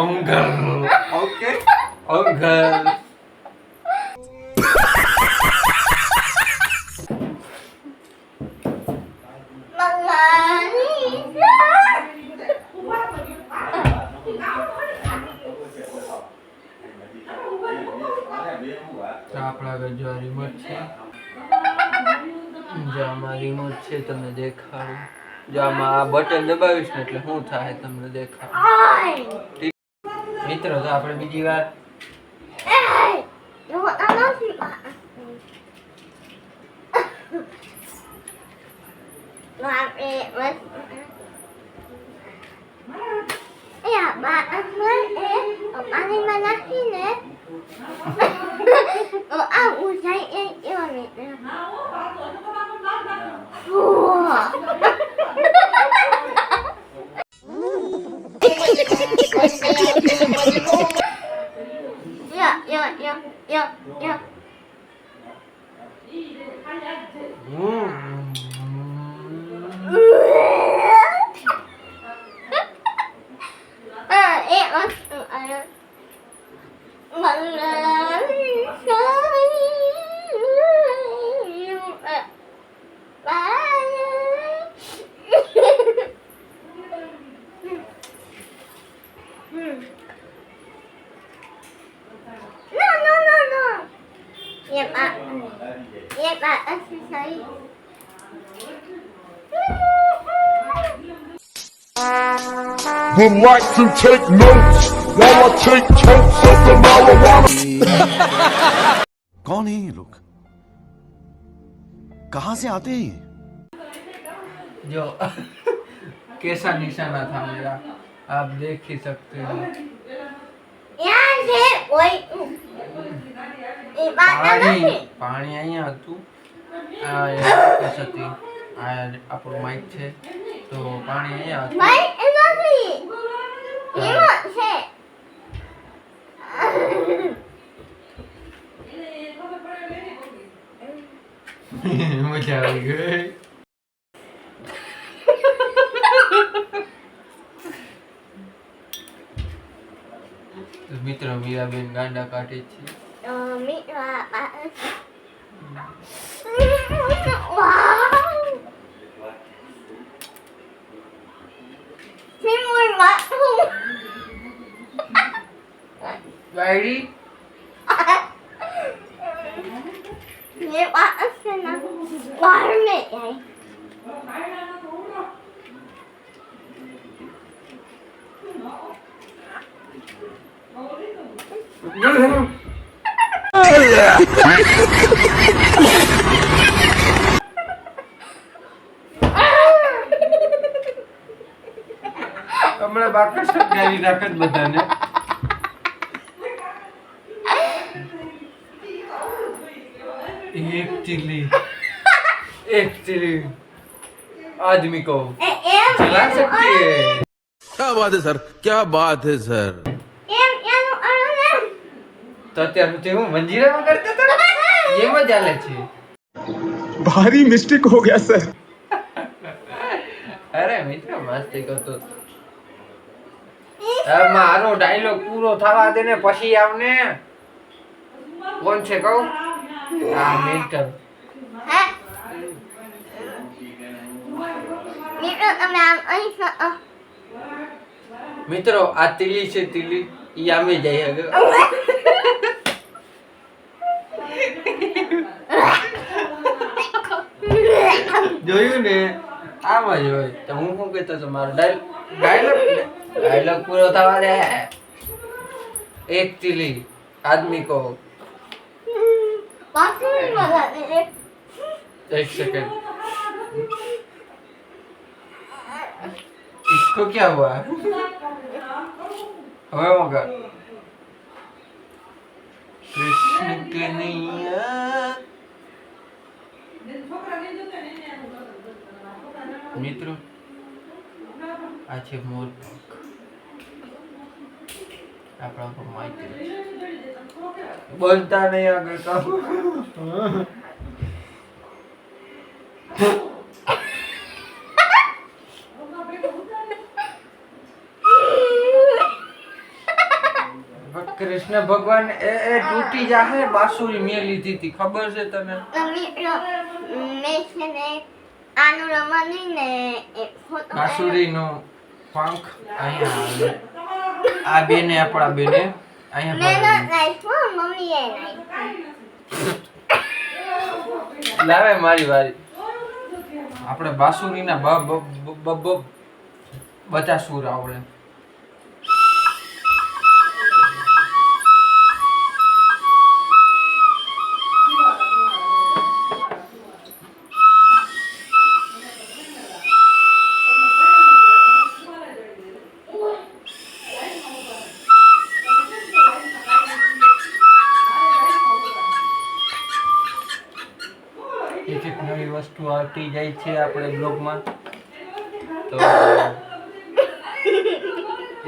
અંગલ. Okay અંગલ. આપણા આગળ જો રિમોટ છે, જો આમાં રિમોટ છે, તમને દેખાડું. જો આમાં આ બટન દબાવીશ ને એટલે શું થાય તમને દેખાડું. મિત્રો તો આપણે બીજી વાર Would like to take notes while I take totes of the marijuana. कौन है ये लोग कहां से आते हैं ये? जो कैसा निशाना था मेरा आप देख ही सकते हो. પાણી અહીંયા હતું. આ કેસ હતી. આ આપણું માઇક છે તો પાણી અહીંયા હતું. મજા આવી ગઈ. મિત્રો મીરાબેન ગાંડા કાઢે છે. ગાડી હમણાં બાકસ ગાડી રાખત બધાને. एक चिली आदमी को चला सकती है. क्या बात है सर, क्या बात है सर. તો અત્યાર સુધી હું મંજીરામાં કરતો હતો એમાં ચાલે છે. भारी मिस्टेक हो गया सर. અરે મિત્ર મસ્તી કરતો હતો. મારો ડાયલોગ પૂરો થવા દે ને પછી આવને. કોણ છે કહું? આ મિત્ર. મિત્રો આ તીલી છે, તીલી ઈ આમે જાય હવે. જોયું ને આમ જ હોય. તો હું શું કહેતો હતો મારો ડાયલોગ પૂરો થવા દે. એક તીલી आदमी को एक सेकंड. इसको क्या हुआ? हमें मगर कृष्ण कन्हैया. મિત્રો આ છે મોર પંખ. આપણા પર માહિતી બોલતા નહીં આગળ કામ. કૃષ્ણ ભગવાન એ તૂટી જાહે બાંસુરી મેં લીધી હતી ખબર છે તને? તો મિત્રો મેં છે ને આનું રમવાની ને એક ફોટો બાંસુરીનો પંખ અહીંયા આ બેને આપણા બેને મેં અહીંયા નાખ્યો મમ્મીએ નાખ્યો લાવે મારી વારી આપણે બાંસુરીના બધા સૂર આવડે. એક એક નવી વસ્તુ આવતી જાય છે આપણે બ્લોગમાં. તો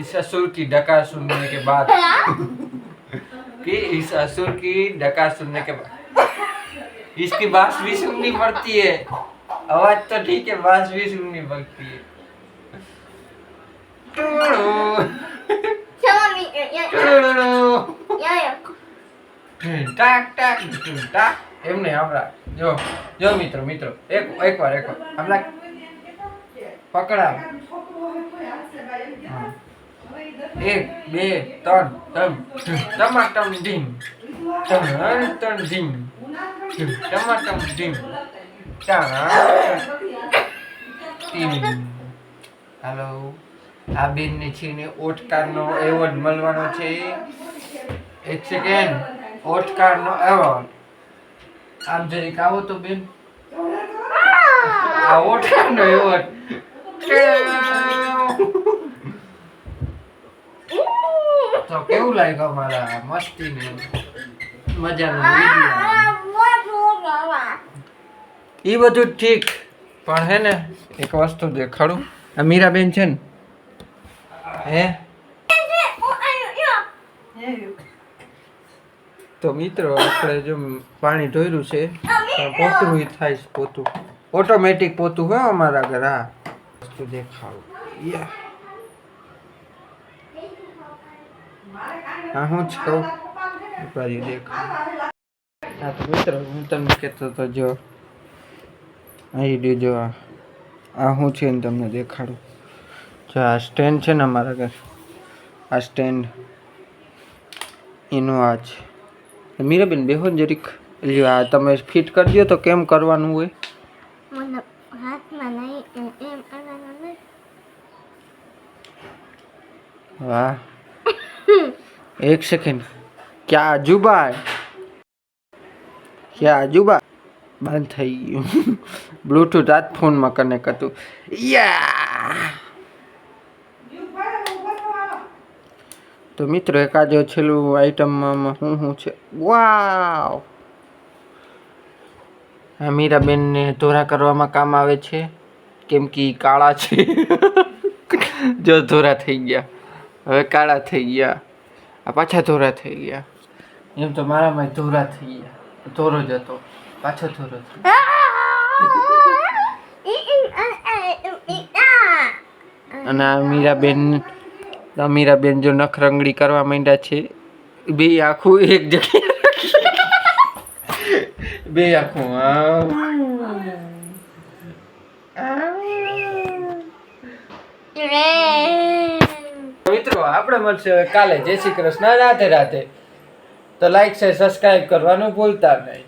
इस असुर की डकार सुनने के बाद कि इस असुर की डकार सुनने के बाद इसकी बांस भी सुननी पड़ती है. आवाज तो ठीक है, बांस भी सुननी पड़ती है. ચલો મિત્રો યો ટાક ટાક ટાક એમને હમણાં જો મિત્રો એકવાર હમણાં પકડાવ. 1 2 3 ટમાટમ ઢીમ ટણ ઢીમ ટમાટમ ઢીમ હાલો આ બેનને છે ને ઓસ્કારનો એવોર્ડ મળવાનો છે. 1 સેકન્ડ ઓસ્કારનો એવોર્ડ આમ જરીક આવો તો બેન આ ઓસ્કારનો એવોર્ડ તો કેવું લાગ્યું મારા મસ્તી ને મજાનો વિડીયો? એ બધું ઠીક પણ હે ને એક વસ્તુ દેખાડું. આ મીરાબેન છે ને હે તો મિત્રો આપણે જો પાણી ઢોર્યું છે પોતું થાય છે પોતું ઓટોમેટિક પોતું હોય અમારા ઘર. આ વસ્તુ દેખાડું હા હું જ કહું દેખાડું. હા તો મિત્રો હું તમને કહેતો હતો જો અહીં જો આ હું છે ને તમને દેખાડું. જો આ સ્ટેન્ડ છે ને અમારા ઘર આ સ્ટેન્ડ એનું આ છે. મીરાબેન બેહો ને જરીક આ તમે ફિટ કરજો તો કેમ કરવાનું હોય? મને હાથમાં નહીં એમ કરવાનું નહીં. વાહ 1 સેકન્ડ क्या अजूबा है क्या अजूबा બંધ થઈ ગયું. બ્લૂટૂથ આ ફોનમાં કનેક્ટ હતું. યા તો મિત્રો એક આ જો છેલ્લું આઈટમમાં શું છે. વાવ આ મીરાબેનને ધોરા કરવામાં કામ આવે છે કેમ કે ઈ કાળા છે. જો ધોરા થઈ ગયા હવે કાળા થઈ ગયા આ પાછા ધોરા થઈ ગયા. એમ તો મારામાં ધોરા થઈ ગયા ધોરો જ હતો પાછો ધોરો થયો. અને આ મીરાબેન જો નખરંગડી કરવા માંડ્યા છે. બે આખું એક જગ્યાએ બે આખું મિત્રો આપણે મળશે હવે કાલે. જય શ્રી કૃષ્ણ રાધે રાધે. તો લાઈક છે સબસ્ક્રાઇબ કરવાનું ભૂલતા નહીં.